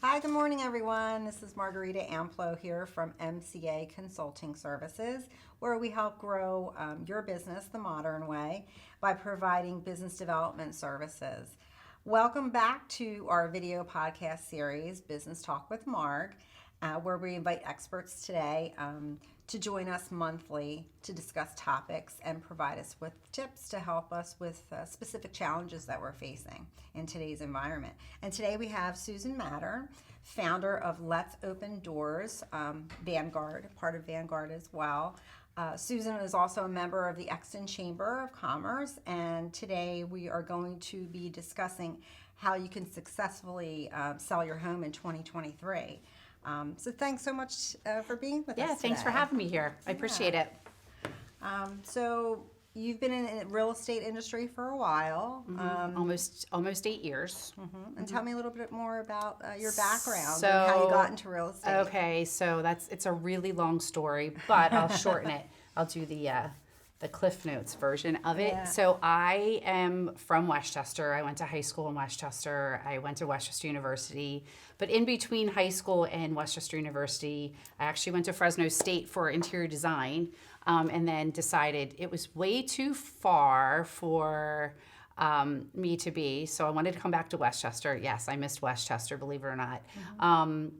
Hi, good morning, everyone. This is Margarita Amplo here from MCA Consulting Services, where we help grow your business the modern way by providing business development services. Welcome back to our video podcast series, Business Talk with Marg, where we invite experts today to join us monthly to discuss topics and provide us with tips to help us with specific challenges that we're facing in today's environment. And today we have Susan Matter, founder of Let's Open Doors, Vanguard, part of Vanguard as well. Susan is also a member of the Exton Chamber of Commerce, and today we are going to be discussing how you can successfully sell your home in 2023. So thanks so much for being with us today. Yeah, thanks for having me here. I appreciate it. So you've been in the real estate industry for a while. Almost 8 years. And tell me a little bit more about your background So, and how you got into real estate. Okay, so it's a really long story, but I'll shorten it. I'll do the Cliff Notes version of it. Yeah. So I am from Westchester. I went to high school in Westchester. I went to Westchester University. But in between high school and Westchester University, I actually went to Fresno State for interior design, and then decided it was way too far for me to be. So I wanted to come back to Westchester. Yes, I missed Westchester, believe it or not.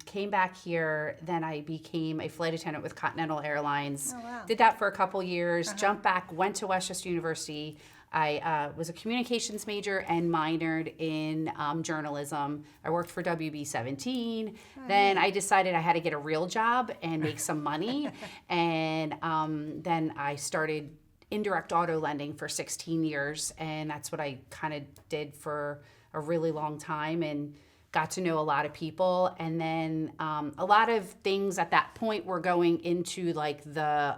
Came back here, then I became a flight attendant with Continental Airlines. Oh, wow. Did that for a couple years, jumped back, went to Westchester University. I was a communications major and minored in journalism. I worked for WB17. Then I decided I had to get a real job and make some money. And then I started indirect auto lending for 16 years, and that's what I kind of did for a really long time and got to know a lot of people. And then a lot of things at that point were going into like the,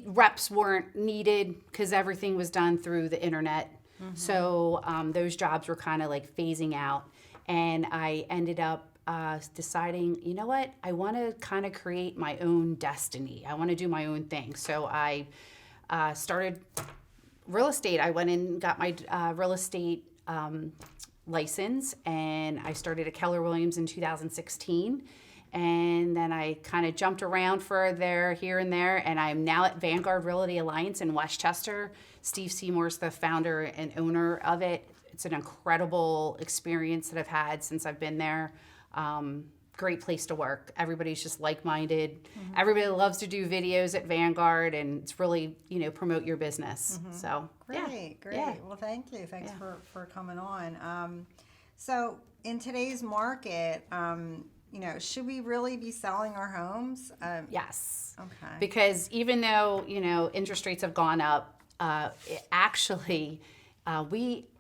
reps weren't needed because everything was done through the internet. So those jobs were kind of like phasing out, and I ended up deciding, you know what, I want to kind of create my own destiny. I want to do my own thing. So I started real estate. I went and got my real estate license, and I started at Keller Williams in 2016. And then I kind of jumped around here and there, and I'm now at Vanguard Realty Alliance in Westchester. Steve Seymour's the founder and owner of it. It's an incredible experience that I've had since I've been there. Great place to work. Everybody's just like-minded. Everybody loves to do videos at Vanguard, and it's really, promote your business. So Great. Yeah. Well, thank you. Thanks for coming on. So in today's market, should we really be selling our homes? Yes. Okay. Because even though, interest rates have gone up,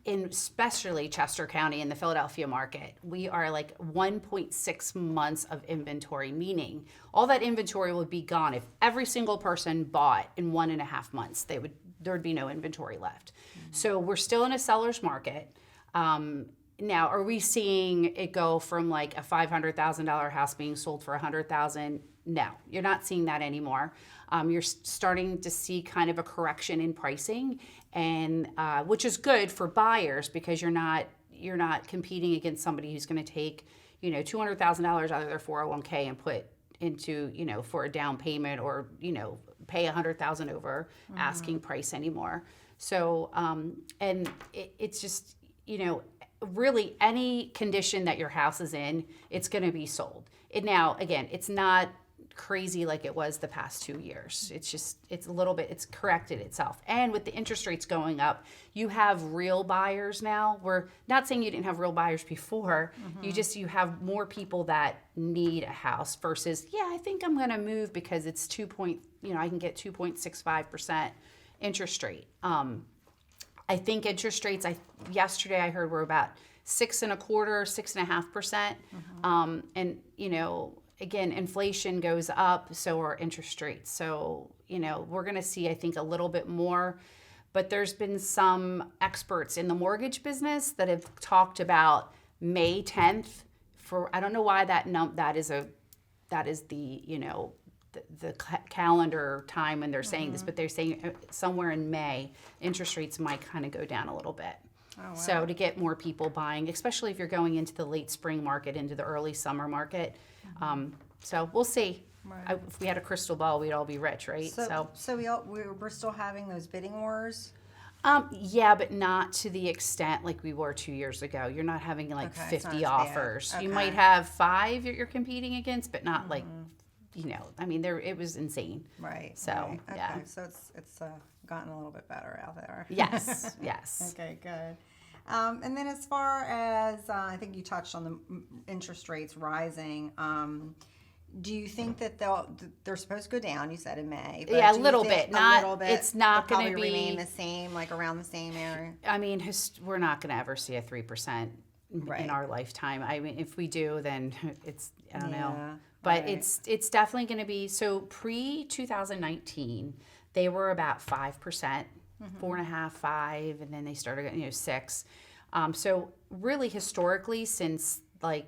in especially Chester County in the Philadelphia market, we are like 1.6 months of inventory, meaning all that inventory would be gone if every single person bought in 1.5 months. There would be no inventory left. So we're still in a seller's market. Now, are we seeing it go from like a $500,000 house being sold for $100,000? No, you're not seeing that anymore. You're starting to see kind of a correction in pricing, and which is good for buyers because you're not competing against somebody who's going to take $200,000 out of their 401k and put into for a down payment, or pay $100,000 over asking price anymore. So and it's just really any condition that your house is in, it's going to be sold. Now, again, it's not crazy like it was the past 2 years. It's a little bit, it's corrected itself. And with the interest rates going up, you have real buyers now. We're not saying you didn't have real buyers before. You have more people that need a house versus, I think I'm going to move because it's I can get 2.65% interest rate. I think interest rates, yesterday I heard were about 6.25%, 6.5%. And, again, inflation goes up, so are interest rates. So, we're going to see, I think, a little bit more. But there's been some experts in the mortgage business that have talked about May 10th I don't know why that is the calendar time when they're saying this, but they're saying somewhere in May, interest rates might kind of go down a little bit. Oh, wow. So to get more people buying, especially if you're going into the late spring market, into the early summer market. So we'll see. Right. If we had a crystal ball, we'd all be rich, right? So we're still having those bidding wars. Yeah, but not to the extent like we were 2 years ago. You're not having like Okay, it's not 50 as bad. offers. You Okay. might have 5 you're competing against, but not like, I mean, it was insane. Right. So, right. Okay. yeah. So it's gotten a little bit better out there. Yes, yes. Okay, good. And then as far as I think you touched on the interest rates rising, do you think that they're supposed to go down? You said in May. But Yeah, do a you little think bit. Not. little bit, It's not they'll going to probably be remain the same, like around the same area. I mean, we're not going to ever see a 3% Right. in our lifetime. I mean, if we do, then I don't know. Yeah, But right. it's definitely going to be, so pre 2019, they were about 5%, 4.5, 5, and then they started getting 6. So really historically, since like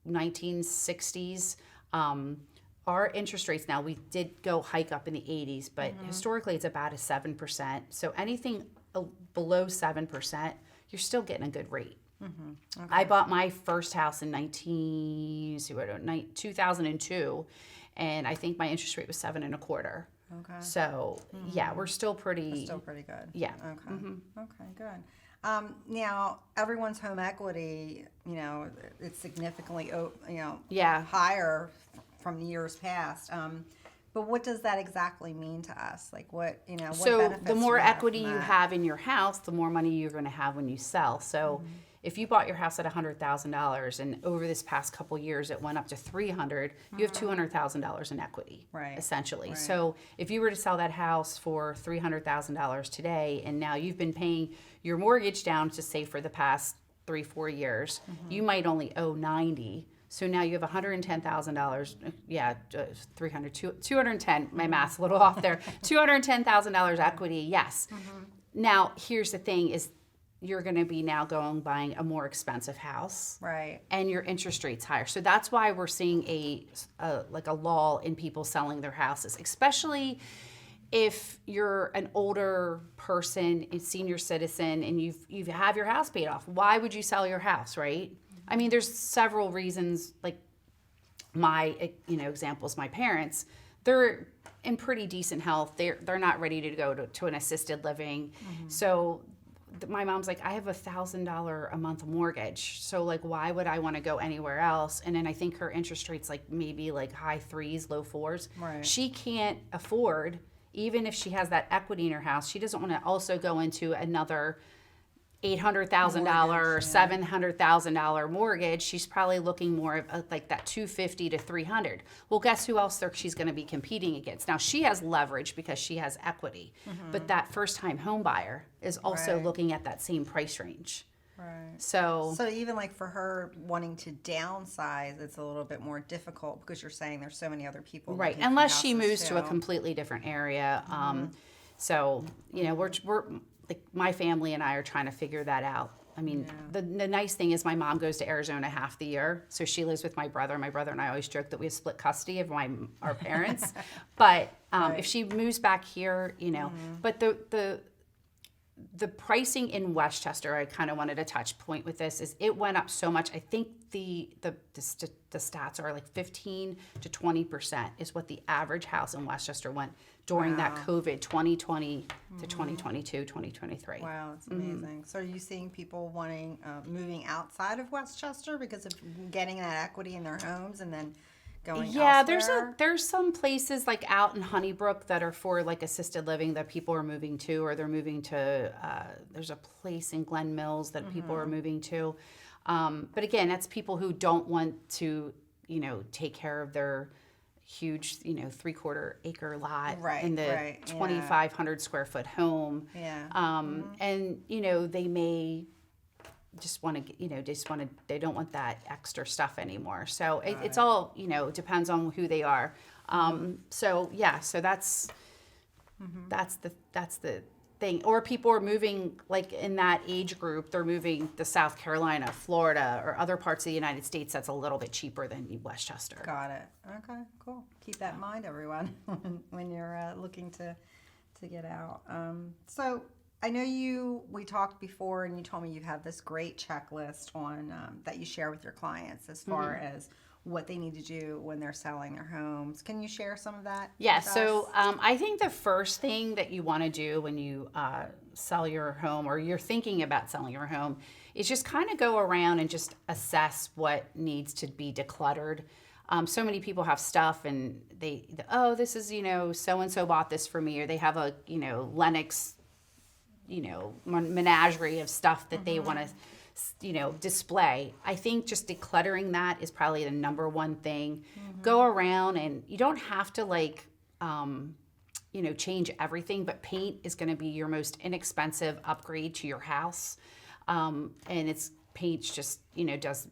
1960s, our interest rates now, we did go hike up in the 80s, but historically it's about a 7%. So anything below 7%, you're still getting a good rate. Okay. I bought my first house in 2002, and I think my interest rate was 7.25. Okay. So yeah, we're still pretty. Still pretty good. Yeah. Okay. Okay, good. Now, everyone's home equity, it's significantly, Yeah. higher from years past. But what does that exactly mean to us? Like what, what So benefits the do more we have equity from you that? have in your house, the more money you're going to have when you sell. So if you bought your house at $100,000 and over this past couple years it went up to 300, you have $200,000 in equity, Right, essentially. right. So if you were to sell that house for $300,000 today, and now you've been paying your mortgage down to say for the past 3-4 years, you might only owe 90. So now you have $110,000, 210, my math's a little off there, $210,000 equity, yes. Now, here's the thing is you're going to be now buying a more expensive house. Right. And your interest rate's higher. So that's why we're seeing a lull in people selling their houses, especially if you're an older person, a senior citizen, and you have your house paid off. Why would you sell your house, right? I mean, there's several reasons. Like my examples, my parents, they're in pretty decent health. They're not ready to go to an assisted living. So my mom's like, I have $1,000 a month mortgage. So like, why would I want to go anywhere else? And then I think her interest rate's like maybe like high 3s, low 4s. Right. She can't afford, even if she has that equity in her house, she doesn't want to also go into another $800,000, Mortgage, yeah. $700,000 mortgage. She's probably looking more of like that $250,000 to $300,000. Well, guess who else she's going to be competing against? Now she has leverage because she has equity, but that first-time home buyer is also Right. looking at that same price range. Right. So So even like for her wanting to downsize, it's a little bit more difficult because you're saying there's so many other people. right, looking for unless she houses, moves to a too. completely different area. So we're like my family and I are trying to figure that out. I mean, the nice thing is my mom goes to Arizona half the year, so she lives with my brother. My brother and I always joke that we have split custody of our parents. But Right. if she moves back here, but the pricing in Westchester, I kind of wanted to touch point with this, is it went up so much. I think the stats are like 15 to 20% is what the average house in Westchester went during that COVID 2020 to 2022, 2023. Wow, that's amazing. So are you seeing people wanting moving outside of Westchester because of getting that equity in their homes and then going Yeah, elsewhere? there's some places like out in Honeybrook that are for like assisted living that people are moving to, or they're moving to. There's a place in Glen Mills that people are moving to, but again, that's people who don't want to, take care of their huge, 3/4 acre lot Right, in the right, yeah. 2,500 square foot home. Yeah. And they may just want to, they don't want that extra stuff anymore. So it's all, depends on who they are. So that's the thing. Or people are moving, like in that age group, they're moving to South Carolina, Florida, or other parts of the United States that's a little bit cheaper than Westchester. Got it. Okay, cool. Keep that in mind, everyone, when you're looking to get out. So I know we talked before and you told me you have this great checklist on that you share with your clients as far as what they need to do when they're selling their homes. Can you share some of that? Yeah, with so us? I think the first thing that you want to do when you sell your home or you're thinking about selling your home is just kind of go around and just assess what needs to be decluttered. So many people have stuff and this is, so and so bought this for me, or they have a, Lennox, menagerie of stuff that they want to display. I think just decluttering that is probably the number one thing. Go around, and you don't have to change everything, but paint is going to be your most inexpensive upgrade to your house. And paint just, does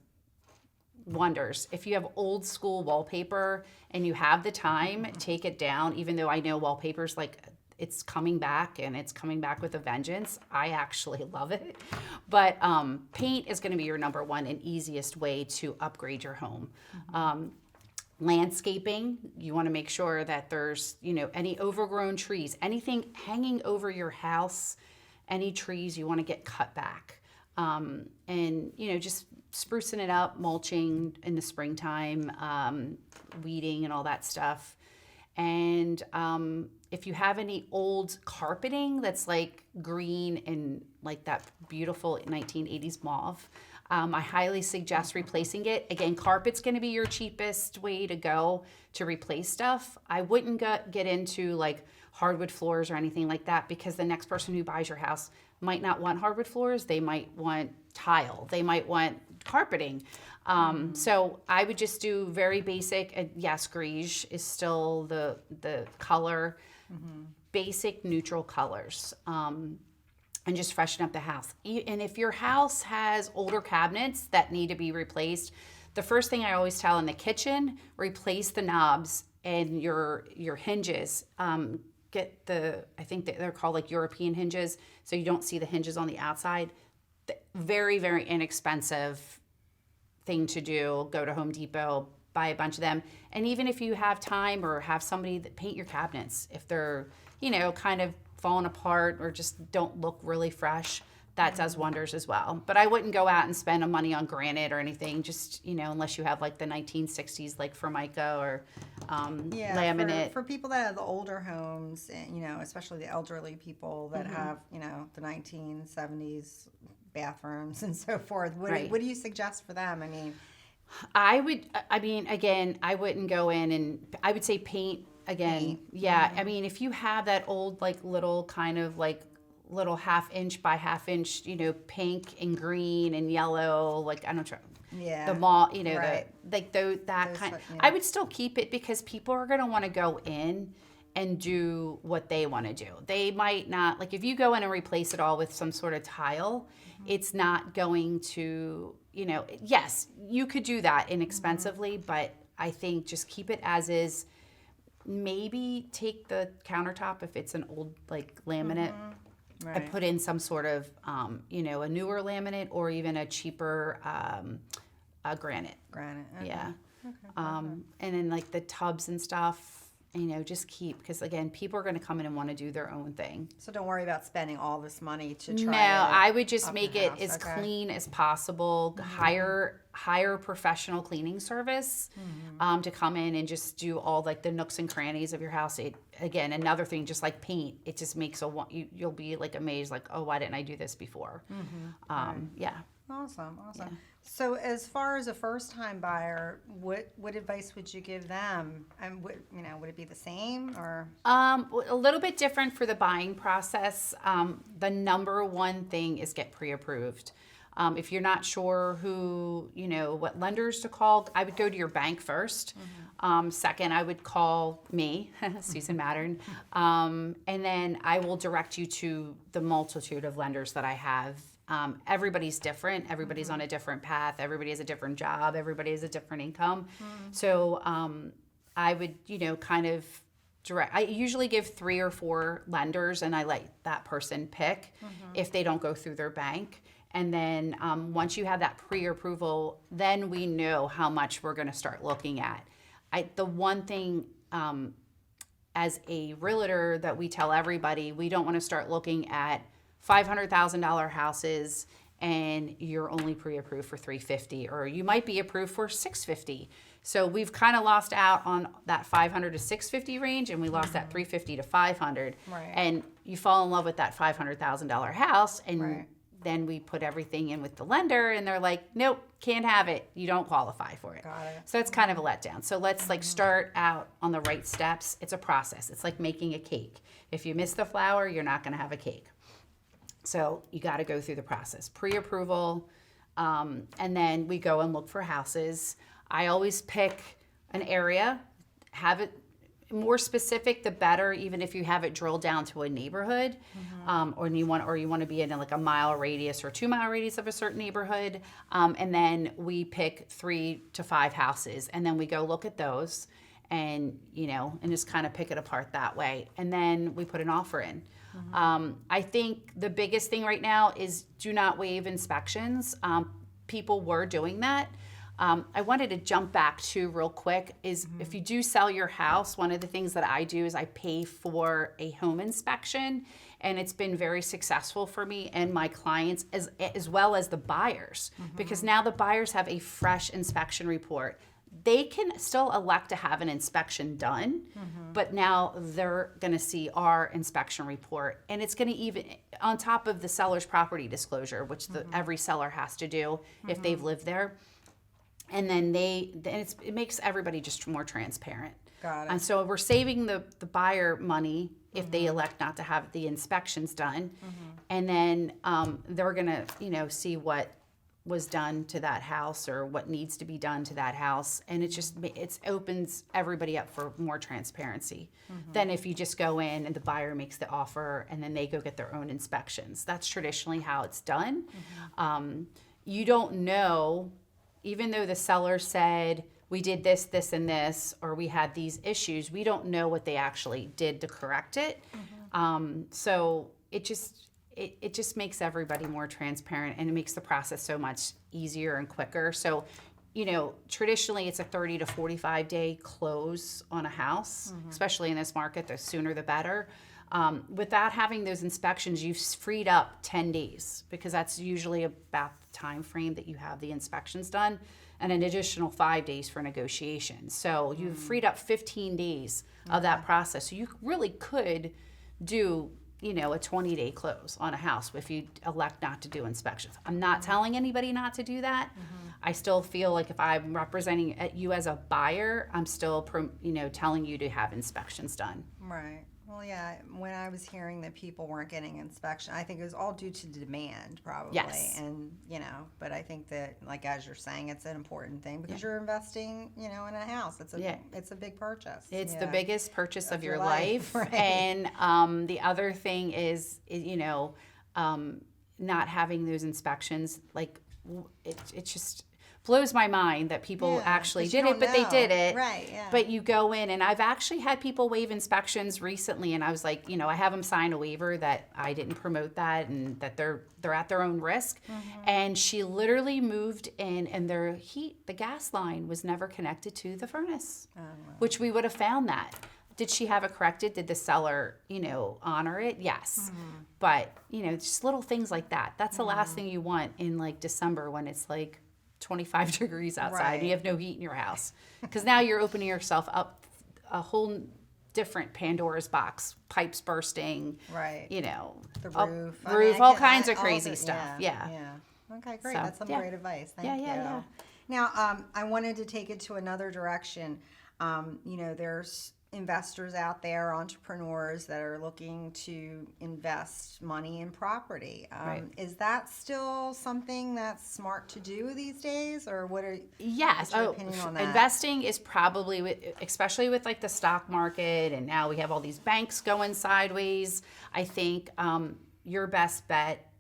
wonders. If you have old school wallpaper and you have the time, take it down, even though I know wallpaper's it's coming back and it's coming back with a vengeance. I actually love it. But paint is going to be your number one and easiest way to upgrade your home. Landscaping, you want to make sure that there's, any overgrown trees, anything hanging over your house, any trees you want to get cut back. And, just sprucing it up, mulching in the springtime, weeding and all that stuff. And if you have any old carpeting that's green and that beautiful 1980s mauve, I highly suggest replacing it. Again, carpet's going to be your cheapest way to go to replace stuff. I wouldn't get into hardwood floors or anything like that, because the next person who buys your house might not want hardwood floors. They might want tile. They might want carpeting. So I would just do very basic. Yes, greige is still the color. Basic neutral colors. And just freshen up the house. And if your house has older cabinets that need to be replaced, the first thing I always tell in the kitchen, replace the knobs and your hinges. Get I think that they're called European hinges, so you don't see the hinges on the outside. Very, very inexpensive thing to do. Go to Home Depot, buy a bunch of them. And even if you have time or have somebody that paint your cabinets, if they're, kind of falling apart or just don't look really fresh, that does wonders as well. But I wouldn't go out and spend money on granite or anything, just, unless you have the 1960s Formica or laminate. For people that have the older homes, especially the elderly people that have, the 1970s bathrooms and so forth. What do you suggest for them? I wouldn't go in, and I would say paint again. Yeah. If you have that old, little kind of little 1/2 inch by 1/2 inch, pink and green and yellow, I don't know. Yeah. The mall, right. I would still keep it, because people are going to want to go in and do what they want to do. They might not, if you go in and replace it all with some sort of tile, it's not going to, yes, you could do that inexpensively, but I think just keep it as is. Maybe take the countertop, if it's an old laminate, and put in some sort of, a newer laminate or even a cheaper granite. Granite. Okay. Yeah. Okay. And then the tubs and stuff, just keep, because again, people are going to come in and want to do their own thing. So don't worry about spending all this money to try. No, I would just make it as clean as possible. Hire professional cleaning service to come in and just do all the nooks and crannies of your house. Again, another thing, just like paint, it just makes you'll be amazed, oh, why didn't I do this before? Yeah. Awesome. Yeah. So as far as a first-time buyer, what advice would you give them? And would it be the same or? A little bit different for the buying process. The number one thing is get pre-approved. If you're not sure what lenders to call, I would go to your bank first. Second, I would call me, Susan Mattern, and then I will direct you to the multitude of lenders that I have. Everybody's different. Everybody's on a different path. Everybody has a different job. Everybody has a different income. So I would, kind of direct. I usually give 3 or 4 lenders, and I let that person pick if they don't go through their bank. And then once you have that pre-approval, then we know how much we're going to start looking at. The one thing as a realtor that we tell everybody, we don't want to start looking at $500,000 houses and you're only pre-approved for 350, or you might be approved for 650. So we've kind of lost out on that 500 to 650 range, and we lost that 350 to 500. Right. And you fall in love with that $500,000 house, and Right. then we put everything in with the lender, and they're like, nope, can't have it. You don't qualify for it. Got it. So it's kind of a letdown. So let's like start out on the right steps. It's a process. It's like making a cake. If you miss the flour, you're not going to have a cake. So you got to go through the process, pre-approval, and then we go and look for houses. I always pick an area, have it more specific, the better. Even if you have it drilled down to a neighborhood, or you want to be in like a mile radius or 2 mile radius of a certain neighborhood, and then we pick 3 to 5 houses, and then we go look at those, and and just kind of pick it apart that way, and then we put an offer in. I think the biggest thing right now is do not waive inspections. People were doing that. I wanted to jump back to real quick is if you do sell your house, one of the things that I do is I pay for a home inspection, and it's been very successful for me and my clients as well as the buyers, because now the buyers have a fresh inspection report. They can still elect to have an inspection done, but now they're going to see our inspection report, and it's going to even on top of the seller's property disclosure, which every seller has to do if they've lived there. And then it makes everybody just more transparent. Got it. And so we're saving the buyer money if they elect not to have the inspections done, and then they're going to see what was done to that house or what needs to be done to that house, and it opens everybody up for more transparency than if you just go in and the buyer makes the offer and then they go get their own inspections. That's traditionally how it's done. You don't know, even though the seller said we did this, this, and this, or we had these issues, we don't know what they actually did to correct it. So it just makes everybody more transparent, and it makes the process so much easier and quicker. So, traditionally it's a 30 to 45 day close on a house, especially in this market, the sooner the better. Without having those inspections, you've freed up 10 days because that's usually about the time frame that you have the inspections done, and an additional 5 days for negotiation. So you've freed up 15 days of that process. So you really could do a 20-day close on a house if you elect not to do inspections. I'm not telling anybody not to do that. I still feel like if I'm representing you as a buyer, I'm still telling you to have inspections done. Right. Well, yeah, when I was hearing that people weren't getting inspection, I think it was all due to demand, probably. Yes. And, but I think that, like, as you're saying, it's an important thing because you're investing, in a house. It's a big purchase. It's the biggest purchase of your life. Right. And the other thing is not having those inspections, like, it just blows my mind that people actually did it, but they did it. Right, yeah. But you go in, and I've actually had people waive inspections recently, and I was like, I have them sign a waiver that I didn't promote that and that they're at their own risk. And she literally moved in, and the gas line was never connected to the furnace, which we would have found that. Did she have it corrected? Did the seller, honor it? Yes. But, just little things like that. That's the last thing you want in like December when it's like 25 degrees outside and you have no heat in your house, because now you're opening yourself up a whole different Pandora's box, pipes bursting, the roof, all kinds of crazy stuff. Yeah. Okay, great. So, That's some great advice. Thank you. Yeah. Now, I wanted to take it to another direction. There's investors out there, entrepreneurs that are looking to invest money in property. Is that still something that's smart to do these days, or what's your opinion on that? Investing is probably, especially with like the stock market, and now we have all these banks going sideways. I think your best bet,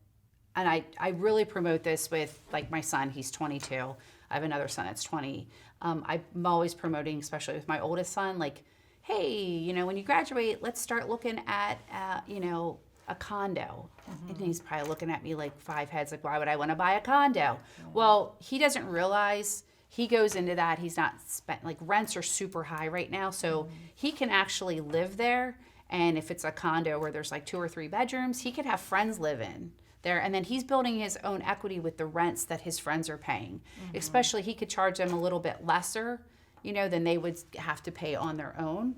and I really promote this with like my son, he's 22. I have another son that's 20. I'm always promoting, especially with my oldest son, like, hey, when you graduate, let's start looking at, a condo. And he's probably looking at me like 5 heads, like, why would I want to buy a condo? Well, he doesn't realize he goes into that. He's not rents are super high right now. So he can actually live there And if it's a condo where there's like 2 or 3 bedrooms, he could have friends live in there. And then he's building his own equity with the rents that his friends are paying. Especially he could charge them a little bit lesser, than they would have to pay on their own.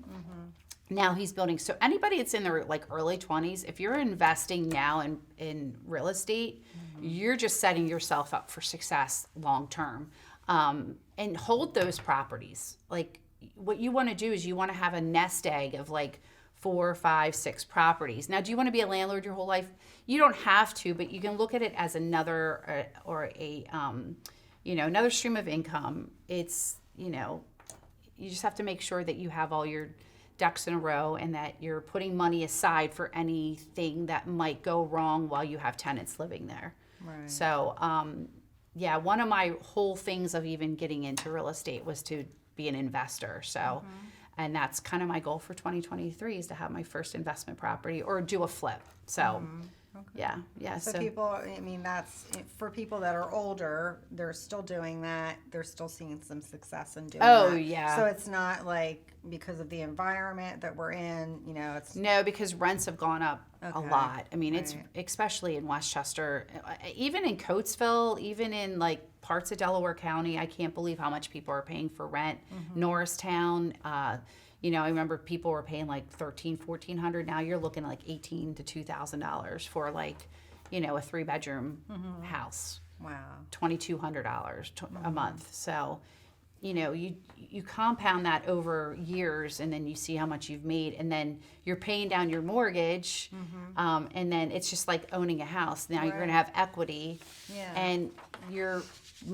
Now he's building. So anybody that's in their like early 20s, if you're investing now in real estate, you're just setting yourself up for success long term. And hold those properties. Like what you want to do is you want to have a nest egg of like 4, 5, 6 properties. Now, do you want to be a landlord your whole life? You don't have to, but you can look at it as another another stream of income. It's, you just have to make sure that you have all your ducks in a row and that you're putting money aside for anything that might go wrong while you have tenants living there. Right. So, one of my whole things of even getting into real estate was to be an investor. So, and that's kind of my goal for 2023 is to have my first investment property or do a flip. So, yeah. So people, I mean, that's for people that are older, they're still doing that. They're still seeing some success in doing that. Oh, yeah. So it's not like because of the environment that we're in, it's. No, because rents have gone up a Okay. lot. I mean, it's Right. especially in Westchester, even in Coatesville, even in like parts of Delaware County, I can't believe how much people are paying for rent. Norristown, I remember people were paying like $1,300-$1,400. Now you're looking at like $1,800 to $2,000 for like, a 3-bedroom house. Wow. $2,200 a month. So, you compound that over years, and then you see how much you've made, and then you're paying down your mortgage, and then it's just like owning a house. Now you're going to have equity, Yeah. and your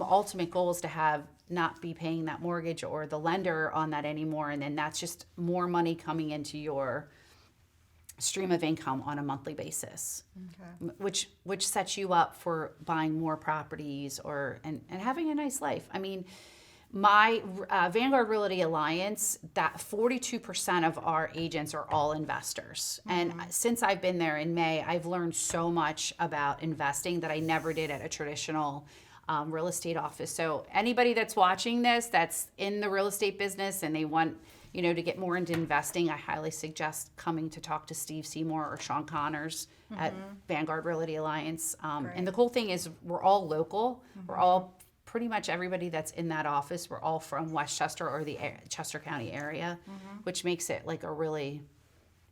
ultimate goal is to not be paying that mortgage or the lender on that anymore, and then that's just more money coming into your stream of income on a monthly basis, which sets you up for buying more properties and having a nice life. I mean, my Vanguard Realty Alliance, that 42% of our agents are all investors. And since I've been there in May, I've learned so much about investing that I never did at a traditional real estate office. So anybody that's watching this, that's in the real estate business and they want, to get more into investing, I highly suggest coming to talk to Steve Seymour or Sean Connors at Vanguard Realty Alliance. And the cool thing is we're all local. We're all pretty much everybody that's in that office, we're all from Westchester or the Chester County area, which makes it like a really,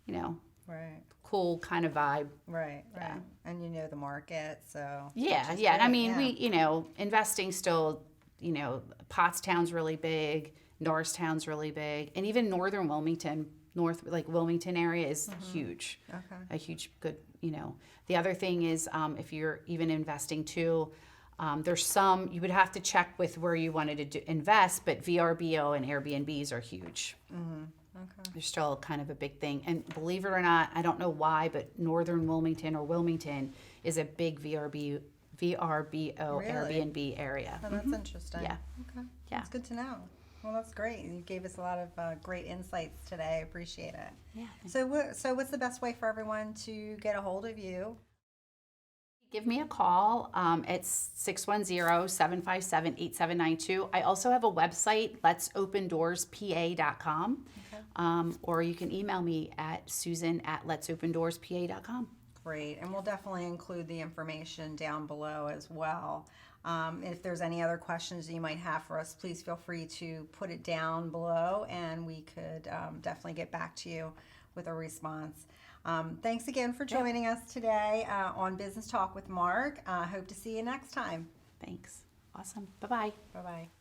Right. cool kind of vibe. Right. Yeah. And the market, so. Yeah. which is And I great, mean, yeah. we, investing still, Pottstown's really big, Norristown's really big, and even northern Wilmington, Wilmington area is huge. Okay. A huge, good, The other thing is if you're even investing too, there's some, you would have to check with where you wanted to invest, but VRBO and Airbnbs are huge. Okay. They're still kind of a big thing. And believe it or not, I don't know why, but northern Wilmington or Wilmington is a big VRBO Really? Airbnb area. Oh, that's interesting. Yeah. Okay. Yeah. That's good to know. Well, that's great. You gave us a lot of great insights today. I appreciate it. Yeah. So what's the best way for everyone to get a hold of you? Give me a call. It's 610-757-8792. I also have a website, letsopendoorspa.com. Okay. Or you can email me at susan@letsopendoorspa.com. Great. And we'll definitely include the information down below as well. If there's any other questions you might have for us, please feel free to put it down below and we could definitely get back to you with a response. Thanks again for joining us today on Business Talk with Marg. Hope to see you next time. Thanks. Awesome. Bye-bye. Bye-bye.